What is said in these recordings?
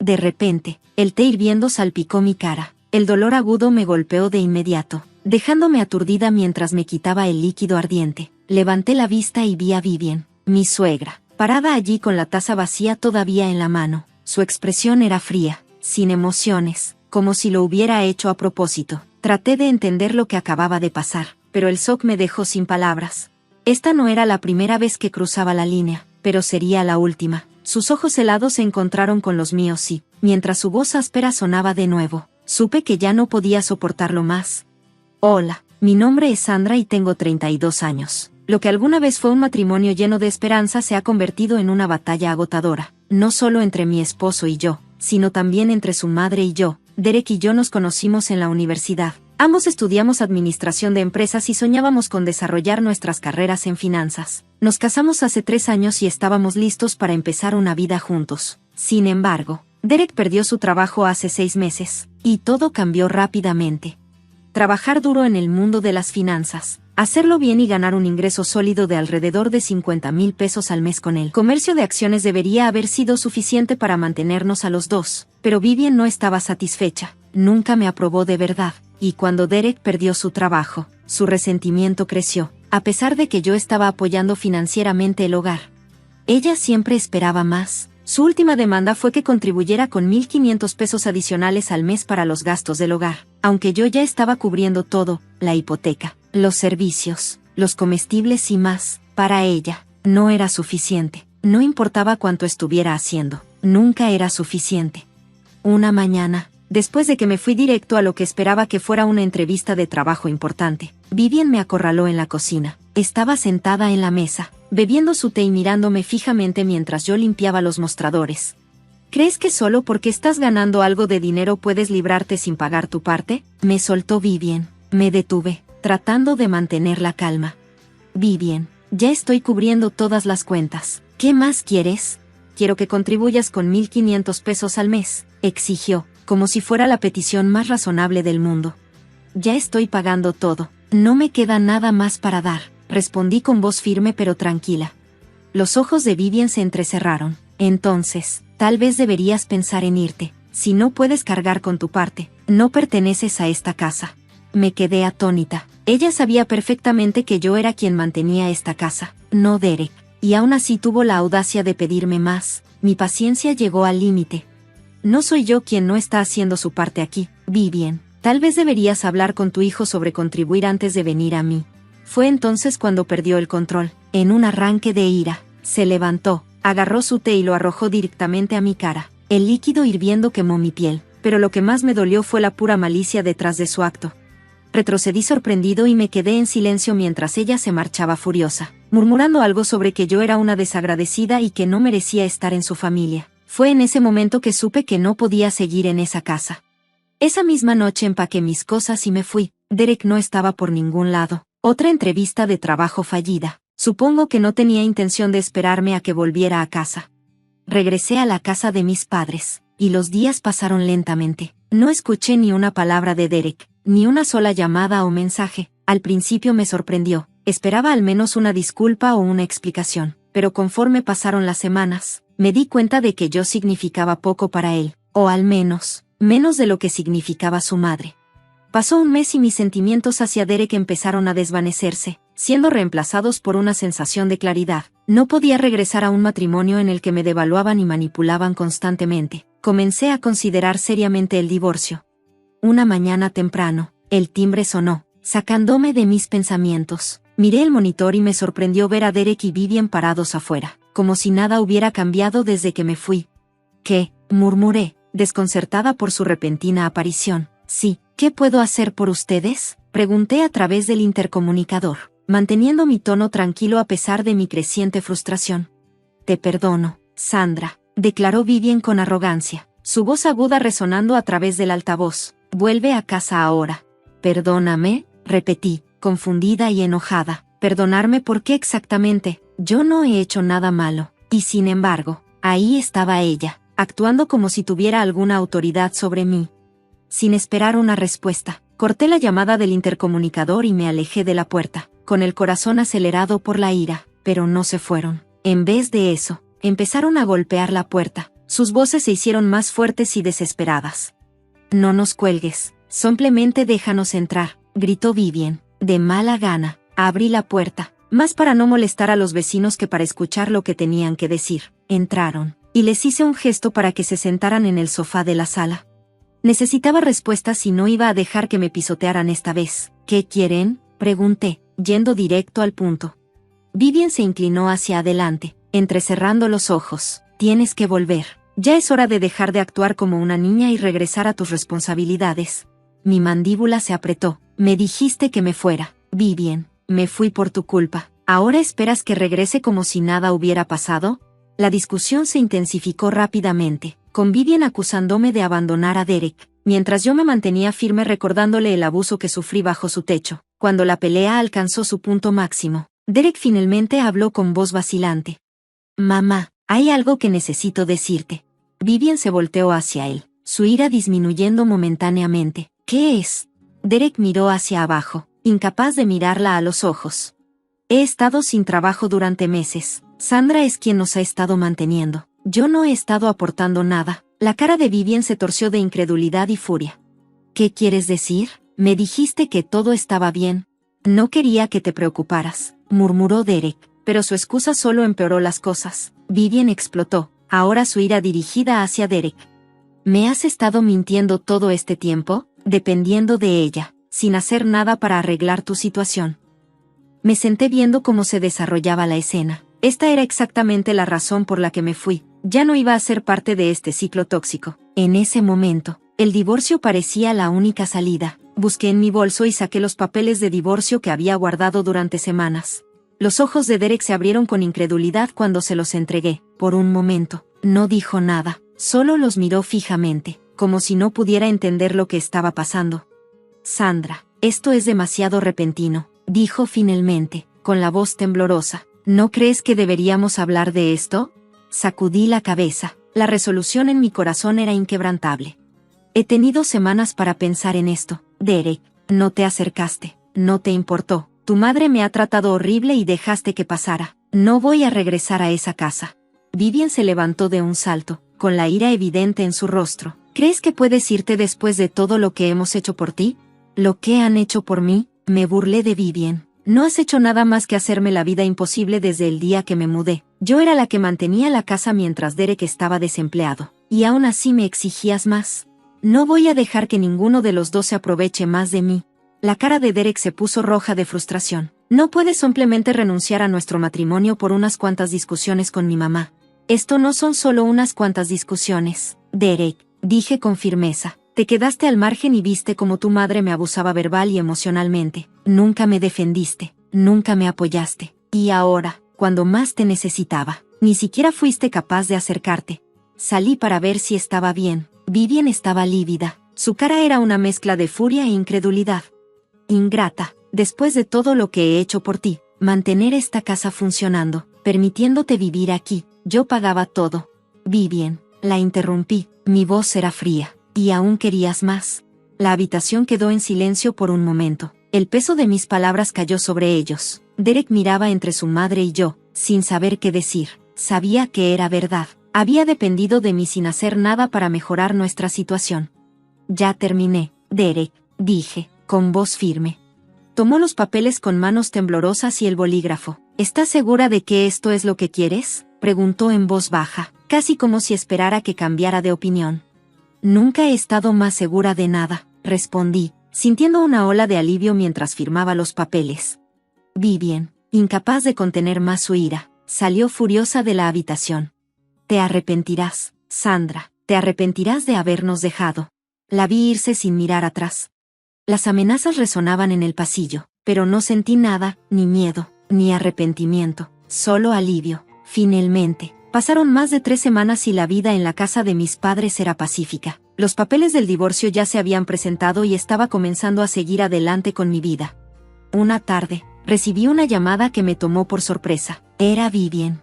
De repente, el té hirviendo salpicó mi cara. El dolor agudo me golpeó de inmediato, dejándome aturdida mientras me quitaba el líquido ardiente. Levanté la vista y vi a Vivian, mi suegra, parada allí con la taza vacía todavía en la mano. Su expresión era fría, sin emociones, como si lo hubiera hecho a propósito. Traté de entender lo que acababa de pasar, pero el shock me dejó sin palabras. Esta no era la primera vez que cruzaba la línea, pero sería la última. Sus ojos helados se encontraron con los míos y, mientras su voz áspera sonaba de nuevo, supe que ya no podía soportarlo más. Hola, mi nombre es Sandra y tengo 32 años. Lo que alguna vez fue un matrimonio lleno de esperanza se ha convertido en una batalla agotadora, no solo entre mi esposo y yo, sino también entre su madre y yo. Derek y yo nos conocimos en la universidad. Ambos estudiamos administración de empresas y soñábamos con desarrollar nuestras carreras en finanzas. Nos casamos hace 3 años y estábamos listos para empezar una vida juntos. Sin embargo, Derek perdió su trabajo hace 6 meses, y todo cambió rápidamente. Trabajar duro en el mundo de las finanzas, hacerlo bien y ganar un ingreso sólido de alrededor de 50,000 pesos al mes con el comercio de acciones debería haber sido suficiente para mantenernos a los dos, pero Vivian no estaba satisfecha, nunca me aprobó de verdad, y cuando Derek perdió su trabajo, su resentimiento creció, a pesar de que yo estaba apoyando financieramente el hogar. Ella siempre esperaba más. Su última demanda fue que contribuyera con 1,500 pesos adicionales al mes para los gastos del hogar, aunque yo ya estaba cubriendo todo, la hipoteca, los servicios, los comestibles y más. Para ella, no era suficiente. No importaba cuánto estuviera haciendo, nunca era suficiente. Una mañana, después de que me fui directo a lo que esperaba que fuera una entrevista de trabajo importante, Vivian me acorraló en la cocina. Estaba sentada en la mesa, bebiendo su té y mirándome fijamente mientras yo limpiaba los mostradores. ¿Crees que solo porque estás ganando algo de dinero puedes librarte sin pagar tu parte? Me soltó Vivian. Me detuve, tratando de mantener la calma. Vivian, ya estoy cubriendo todas las cuentas. ¿Qué más quieres? Quiero que contribuyas con 1,500 pesos al mes, exigió, como si fuera la petición más razonable del mundo. Ya estoy pagando todo. No me queda nada más para dar, respondí con voz firme pero tranquila. Los ojos de Vivian se entrecerraron. Entonces, tal vez deberías pensar en irte. Si no puedes cargar con tu parte, no perteneces a esta casa. Me quedé atónita. Ella sabía perfectamente que yo era quien mantenía esta casa, no Derek. Y aún así tuvo la audacia de pedirme más. Mi paciencia llegó al límite. No soy yo quien no está haciendo su parte aquí, Vivian. Tal vez deberías hablar con tu hijo sobre contribuir antes de venir a mí. Fue entonces cuando perdió el control. En un arranque de ira, se levantó, agarró su té y lo arrojó directamente a mi cara. El líquido hirviendo quemó mi piel, pero lo que más me dolió fue la pura malicia detrás de su acto. Retrocedí sorprendido y me quedé en silencio mientras ella se marchaba furiosa, murmurando algo sobre que yo era una desagradecida y que no merecía estar en su familia. Fue en ese momento que supe que no podía seguir en esa casa. Esa misma noche empaqué mis cosas y me fui. Derek no estaba por ningún lado. Otra entrevista de trabajo fallida. Supongo que no tenía intención de esperarme a que volviera a casa. Regresé a la casa de mis padres, y los días pasaron lentamente. No escuché ni una palabra de Derek, ni una sola llamada o mensaje. Al principio me sorprendió. Esperaba al menos una disculpa o una explicación. Pero conforme pasaron las semanas, me di cuenta de que yo significaba poco para él, o al menos, menos de lo que significaba su madre. Pasó un mes y mis sentimientos hacia Derek empezaron a desvanecerse, siendo reemplazados por una sensación de claridad. No podía regresar a un matrimonio en el que me devaluaban y manipulaban constantemente. Comencé a considerar seriamente el divorcio. Una mañana temprano, el timbre sonó, sacándome de mis pensamientos. Miré el monitor y me sorprendió ver a Derek y Vivian parados afuera, como si nada hubiera cambiado desde que me fui. ¿Qué? Murmuré, desconcertada por su repentina aparición. Sí, ¿qué puedo hacer por ustedes? Pregunté a través del intercomunicador, manteniendo mi tono tranquilo a pesar de mi creciente frustración. Te perdono, Sandra, declaró Vivian con arrogancia, su voz aguda resonando a través del altavoz. Vuelve a casa ahora. Perdóname, repetí, confundida y enojada. ¿Perdonarme por qué exactamente? Yo no he hecho nada malo. Y sin embargo, ahí estaba ella, actuando como si tuviera alguna autoridad sobre mí. Sin esperar una respuesta, corté la llamada del intercomunicador y me alejé de la puerta, con el corazón acelerado por la ira, pero no se fueron. En vez de eso, empezaron a golpear la puerta, Sus voces se hicieron más fuertes y desesperadas. No nos cuelgues, simplemente déjanos entrar, gritó Vivien, de mala gana. Abrí la puerta, más para no molestar a los vecinos que para escuchar lo que tenían que decir. Entraron, y les hice un gesto para que se sentaran en el sofá de la sala. Necesitaba respuestas y no iba a dejar que me pisotearan esta vez. ¿Qué quieren?, pregunté, yendo directo al punto. Vivien se inclinó hacia adelante, entrecerrando los ojos. Tienes que volver. Ya es hora de dejar de actuar como una niña y regresar a tus responsabilidades. Mi mandíbula se apretó. Me dijiste que me fuera, Vivien. Me fui por tu culpa. ¿Ahora esperas que regrese como si nada hubiera pasado? La discusión se intensificó rápidamente, con Vivien acusándome de abandonar a Derek, mientras yo me mantenía firme recordándole el abuso que sufrí bajo su techo. Cuando la pelea alcanzó su punto máximo, Derek finalmente habló con voz vacilante. Mamá, hay algo que necesito decirte. Vivien se volteó hacia él, su ira disminuyendo momentáneamente. ¿Qué es? Derek miró hacia abajo, incapaz de mirarla a los ojos. He estado sin trabajo durante meses. Sandra es quien nos ha estado manteniendo. Yo no he estado aportando nada. La cara de Vivien se torció de incredulidad y furia. ¿Qué quieres decir? Me dijiste que todo estaba bien. No quería que te preocuparas, murmuró Derek, pero su excusa solo empeoró las cosas. Vivien explotó, ahora su ira dirigida hacia Derek. ¿Me has estado mintiendo todo este tiempo, dependiendo de ella, sin hacer nada para arreglar tu situación? Me senté viendo cómo se desarrollaba la escena. Esta era exactamente la razón por la que me fui. Ya no iba a ser parte de este ciclo tóxico. En ese momento, el divorcio parecía la única salida. Busqué en mi bolso y saqué los papeles de divorcio que había guardado durante semanas. Los ojos de Derek se abrieron con incredulidad cuando se los entregué. Por un momento, no dijo nada, solo los miró fijamente, como si no pudiera entender lo que estaba pasando. Sandra, esto es demasiado repentino, dijo finalmente, con la voz temblorosa. ¿No crees que deberíamos hablar de esto? Sacudí la cabeza. La resolución en mi corazón era inquebrantable. He tenido semanas para pensar en esto. Derek, no te acercaste, no te importó. Tu madre me ha tratado horrible y dejaste que pasara. No voy a regresar a esa casa. Vivien se levantó de un salto, con la ira evidente en su rostro. ¿Crees que puedes irte después de todo lo que hemos hecho por ti? ¿Lo que han hecho por mí? Me burlé de Vivien. No has hecho nada más que hacerme la vida imposible desde el día que me mudé. Yo era la que mantenía la casa mientras Derek estaba desempleado. Y aún así me exigías más. No voy a dejar que ninguno de los dos se aproveche más de mí. La cara de Derek se puso roja de frustración. No puedes simplemente renunciar a nuestro matrimonio por unas cuantas discusiones con mi mamá. Esto no son solo unas cuantas discusiones, Derek, dije con firmeza. Te quedaste al margen y viste cómo tu madre me abusaba verbal y emocionalmente. Nunca me defendiste, nunca me apoyaste. Y ahora, cuando más te necesitaba, ni siquiera fuiste capaz de acercarte. Salí para ver si estaba bien. Vivien estaba lívida. Su cara era una mezcla de furia e incredulidad. Ingrata, después de todo lo que he hecho por ti, mantener esta casa funcionando, permitiéndote vivir aquí, yo pagaba todo. Vivien, la interrumpí, mi voz era fría. ¿Y aún querías más? La habitación quedó en silencio por un momento. El peso de mis palabras cayó sobre ellos. Derek miraba entre su madre y yo, sin saber qué decir. Sabía que era verdad. Había dependido de mí sin hacer nada para mejorar nuestra situación. Ya terminé, Derek, dije, con voz firme. Tomó los papeles con manos temblorosas y el bolígrafo. ¿Estás segura de que esto es lo que quieres?, preguntó en voz baja, casi como si esperara que cambiara de opinión. Nunca he estado más segura de nada, respondí, sintiendo una ola de alivio mientras firmaba los papeles. Vivien, incapaz de contener más su ira, salió furiosa de la habitación. Te arrepentirás, Sandra, te arrepentirás de habernos dejado. La vi irse sin mirar atrás. Las amenazas resonaban en el pasillo, pero no sentí nada, ni miedo, ni arrepentimiento, solo alivio. Finalmente, pasaron más de 3 semanas y la vida en la casa de mis padres era pacífica. Los papeles del divorcio ya se habían presentado y estaba comenzando a seguir adelante con mi vida. Una tarde, recibí una llamada que me tomó por sorpresa. Era Vivien.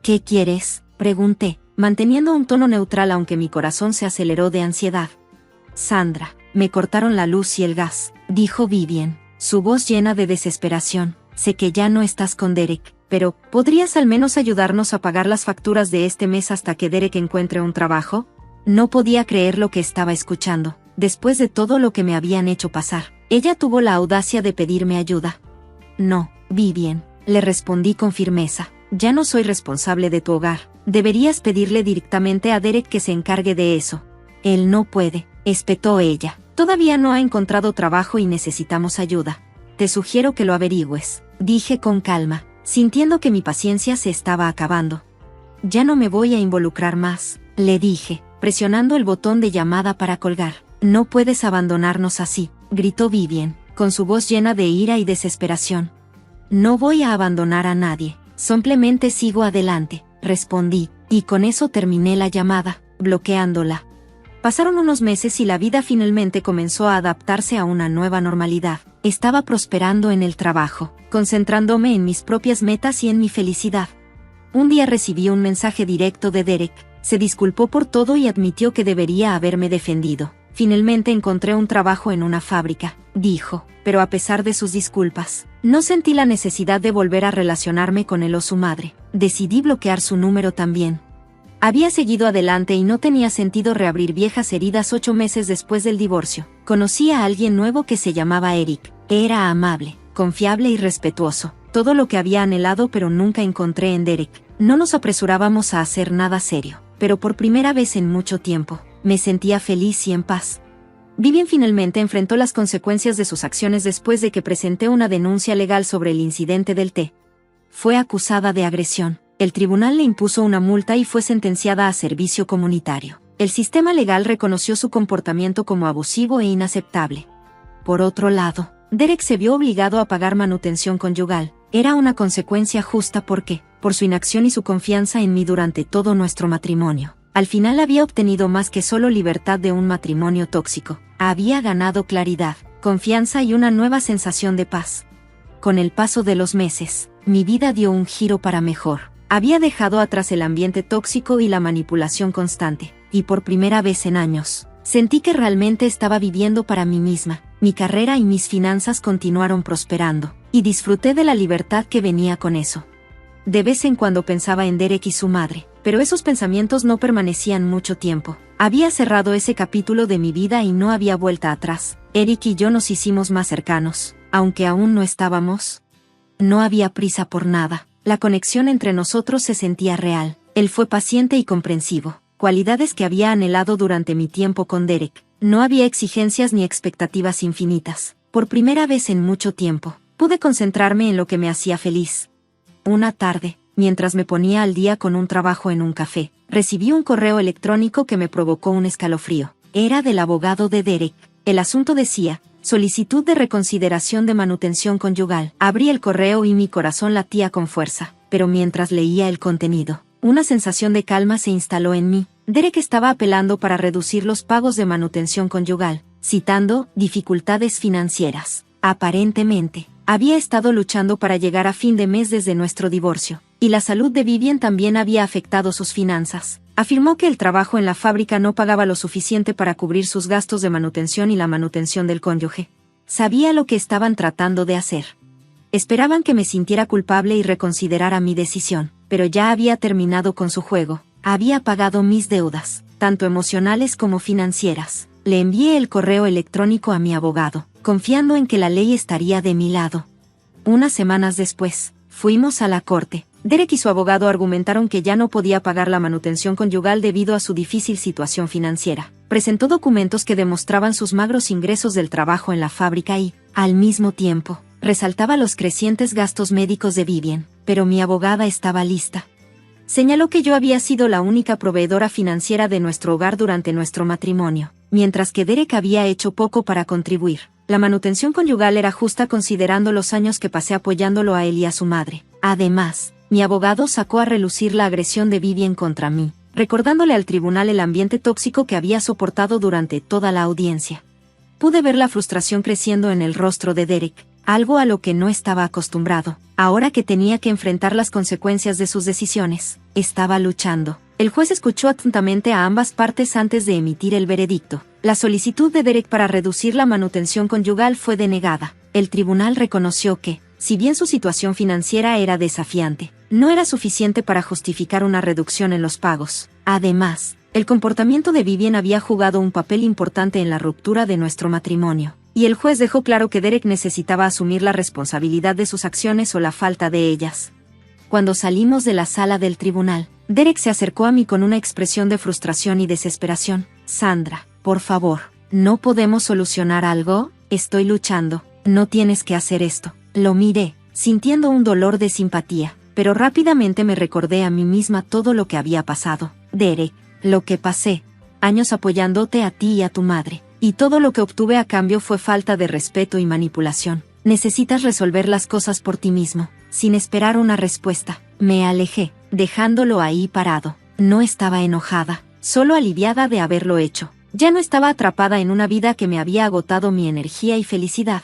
¿Qué quieres?, pregunté, manteniendo un tono neutral aunque mi corazón se aceleró de ansiedad. Sandra, me cortaron la luz y el gas, dijo Vivien, su voz llena de desesperación. Sé que ya no estás con Derek, Pero, ¿podrías al menos ayudarnos a pagar las facturas de este mes hasta que Derek encuentre un trabajo? No podía creer lo que estaba escuchando. Después de todo lo que me habían hecho pasar, ella tuvo la audacia de pedirme ayuda. No, Vivian, le respondí con firmeza. Ya no soy responsable de tu hogar. Deberías pedirle directamente a Derek que se encargue de eso. Él no puede, espetó ella. Todavía no ha encontrado trabajo y necesitamos ayuda. Te sugiero que lo averigües, dije con calma, sintiendo que mi paciencia se estaba acabando. Ya no me voy a involucrar más, le dije, presionando el botón de llamada para colgar. No puedes abandonarnos así, gritó Vivian, con su voz llena de ira y desesperación. No voy a abandonar a nadie, simplemente sigo adelante, respondí, y con eso terminé la llamada, bloqueándola. Pasaron unos meses y la vida finalmente comenzó a adaptarse a una nueva normalidad. Estaba prosperando en el trabajo, concentrándome en mis propias metas y en mi felicidad. Un día recibí un mensaje directo de Derek. Se disculpó por todo y admitió que debería haberme defendido. Finalmente encontré un trabajo en una fábrica, dijo, pero a pesar de sus disculpas, no sentí la necesidad de volver a relacionarme con él o su madre. Decidí bloquear su número también. Había seguido adelante y no tenía sentido reabrir viejas heridas 8 meses después del divorcio. Conocí a alguien nuevo que se llamaba Eric. Era amable, confiable y respetuoso. Todo lo que había anhelado pero nunca encontré en Derek. No nos apresurábamos a hacer nada serio, pero por primera vez en mucho tiempo, me sentía feliz y en paz. Vivian finalmente enfrentó las consecuencias de sus acciones después de que presenté una denuncia legal sobre el incidente del té. Fue acusada de agresión. El tribunal le impuso una multa y fue sentenciada a servicio comunitario. El sistema legal reconoció su comportamiento como abusivo e inaceptable. Por otro lado, Derek se vio obligado a pagar manutención conyugal. Era una consecuencia justa porque, por su inacción y su confianza en mí durante todo nuestro matrimonio, al final había obtenido más que solo libertad de un matrimonio tóxico. Había ganado claridad, confianza y una nueva sensación de paz. Con el paso de los meses, mi vida dio un giro para mejor. Había dejado atrás el ambiente tóxico y la manipulación constante, y por primera vez en años, sentí que realmente estaba viviendo para mí misma. Mi carrera y mis finanzas continuaron prosperando, y disfruté de la libertad que venía con eso. De vez en cuando pensaba en Derek y su madre, pero esos pensamientos no permanecían mucho tiempo. Había cerrado ese capítulo de mi vida y no había vuelta atrás. Eric y yo nos hicimos más cercanos, aunque aún no estábamos. No había prisa por nada. La conexión entre nosotros se sentía real. Él fue paciente y comprensivo, cualidades que había anhelado durante mi tiempo con Derek. No había exigencias ni expectativas infinitas. Por primera vez en mucho tiempo, pude concentrarme en lo que me hacía feliz. Una tarde, mientras me ponía al día con un trabajo en un café, recibí un correo electrónico que me provocó un escalofrío. Era del abogado de Derek. El asunto decía: solicitud de reconsideración de manutención conyugal. Abrí el correo y mi corazón latía con fuerza, pero mientras leía el contenido, una sensación de calma se instaló en mí. Derek estaba apelando para reducir los pagos de manutención conyugal, citando dificultades financieras. Aparentemente, había estado luchando para llegar a fin de mes desde nuestro divorcio, y la salud de Vivian también había afectado sus finanzas. Afirmó que el trabajo en la fábrica no pagaba lo suficiente para cubrir sus gastos de manutención y la manutención del cónyuge. Sabía lo que estaban tratando de hacer. Esperaban que me sintiera culpable y reconsiderara mi decisión, pero ya había terminado con su juego. Había pagado mis deudas, tanto emocionales como financieras. Le envié el correo electrónico a mi abogado, confiando en que la ley estaría de mi lado. Unas semanas después, fuimos a la corte. Derek y su abogado argumentaron que ya no podía pagar la manutención conyugal debido a su difícil situación financiera. Presentó documentos que demostraban sus magros ingresos del trabajo en la fábrica y, al mismo tiempo, resaltaba los crecientes gastos médicos de Vivian, pero mi abogada estaba lista. Señaló que yo había sido la única proveedora financiera de nuestro hogar durante nuestro matrimonio, mientras que Derek había hecho poco para contribuir. La manutención conyugal era justa considerando los años que pasé apoyándolo a él y a su madre. Además, mi abogado sacó a relucir la agresión de Vivian contra mí, recordándole al tribunal el ambiente tóxico que había soportado durante toda la audiencia. Pude ver la frustración creciendo en el rostro de Derek, algo a lo que no estaba acostumbrado. Ahora que tenía que enfrentar las consecuencias de sus decisiones, estaba luchando. El juez escuchó atentamente a ambas partes antes de emitir el veredicto. La solicitud de Derek para reducir la manutención conyugal fue denegada. El tribunal reconoció que, Si bien su situación financiera era desafiante, no era suficiente para justificar una reducción en los pagos. Además, el comportamiento de Vivian había jugado un papel importante en la ruptura de nuestro matrimonio, y el juez dejó claro que Derek necesitaba asumir la responsabilidad de sus acciones o la falta de ellas. Cuando salimos de la sala del tribunal, Derek se acercó a mí con una expresión de frustración y desesperación. Sandra, por favor, ¿no podemos solucionar algo? Estoy luchando, no tienes que hacer esto. Lo miré, sintiendo un dolor de simpatía, pero rápidamente me recordé a mí misma todo lo que había pasado. Derek, lo que pasé, años apoyándote a ti y a tu madre, y todo lo que obtuve a cambio fue falta de respeto y manipulación. Necesitas resolver las cosas por ti mismo, sin esperar una respuesta. Me alejé, dejándolo ahí parado. No estaba enojada, solo aliviada de haberlo hecho. Ya no estaba atrapada en una vida que me había agotado mi energía y felicidad.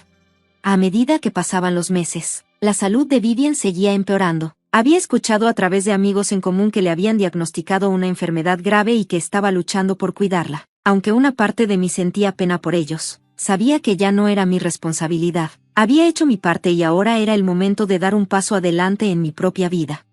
A medida que pasaban los meses, la salud de Vivian seguía empeorando. Había escuchado a través de amigos en común que le habían diagnosticado una enfermedad grave y que estaba luchando por cuidarla. Aunque una parte de mí sentía pena por ellos, sabía que ya no era mi responsabilidad. Había hecho mi parte y ahora era el momento de dar un paso adelante en mi propia vida.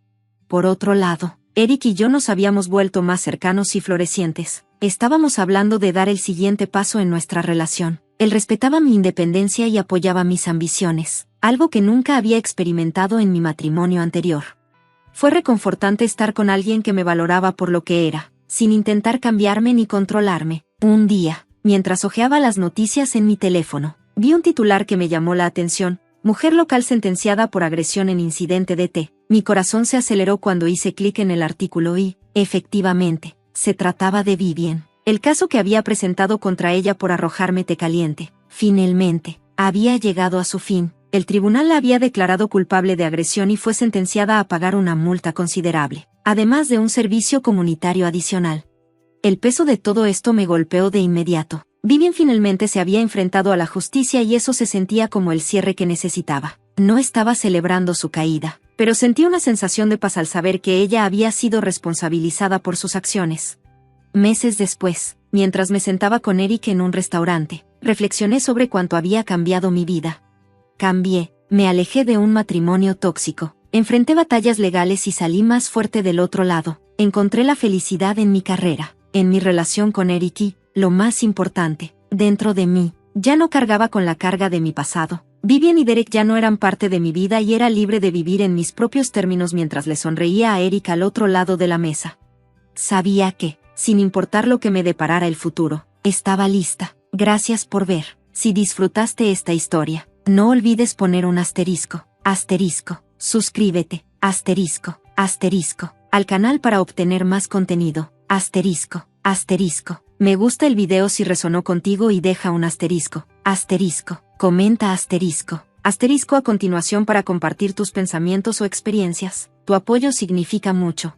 Por otro lado, Eric y yo nos habíamos vuelto más cercanos y florecientes. Estábamos hablando de dar el siguiente paso en nuestra relación. Él respetaba mi independencia y apoyaba mis ambiciones, algo que nunca había experimentado en mi matrimonio anterior. Fue reconfortante estar con alguien que me valoraba por lo que era, sin intentar cambiarme ni controlarme. Un día, mientras hojeaba las noticias en mi teléfono, vi un titular que me llamó la atención: mujer local sentenciada por agresión en incidente de té. Mi corazón se aceleró cuando hice clic en el artículo y, efectivamente, se trataba de Vivian. El caso que había presentado contra ella por arrojarme té caliente, finalmente, había llegado a su fin. El tribunal la había declarado culpable de agresión y fue sentenciada a pagar una multa considerable, además de un servicio comunitario adicional. El peso de todo esto me golpeó de inmediato. Vivian finalmente se había enfrentado a la justicia y eso se sentía como el cierre que necesitaba. No estaba celebrando su caída, pero sentí una sensación de paz al saber que ella había sido responsabilizada por sus acciones. Meses después, mientras me sentaba con Eric en un restaurante, reflexioné sobre cuánto había cambiado mi vida. Cambié, me alejé de un matrimonio tóxico, enfrenté batallas legales y salí más fuerte del otro lado. Encontré la felicidad en mi carrera, en mi relación con Eric y, lo más importante, dentro de mí. Ya no cargaba con la carga de mi pasado. Vivian y Derek ya no eran parte de mi vida y era libre de vivir en mis propios términos mientras le sonreía a Eric al otro lado de la mesa. Sabía que, sin importar lo que me deparara el futuro, estaba lista. Gracias por ver. Si disfrutaste esta historia, no olvides poner un asterisco, suscríbete, al canal para obtener más contenido, me gusta el video si resonó contigo y deja un asterisco, comenta asterisco a continuación para compartir tus pensamientos o experiencias. Tu apoyo significa mucho.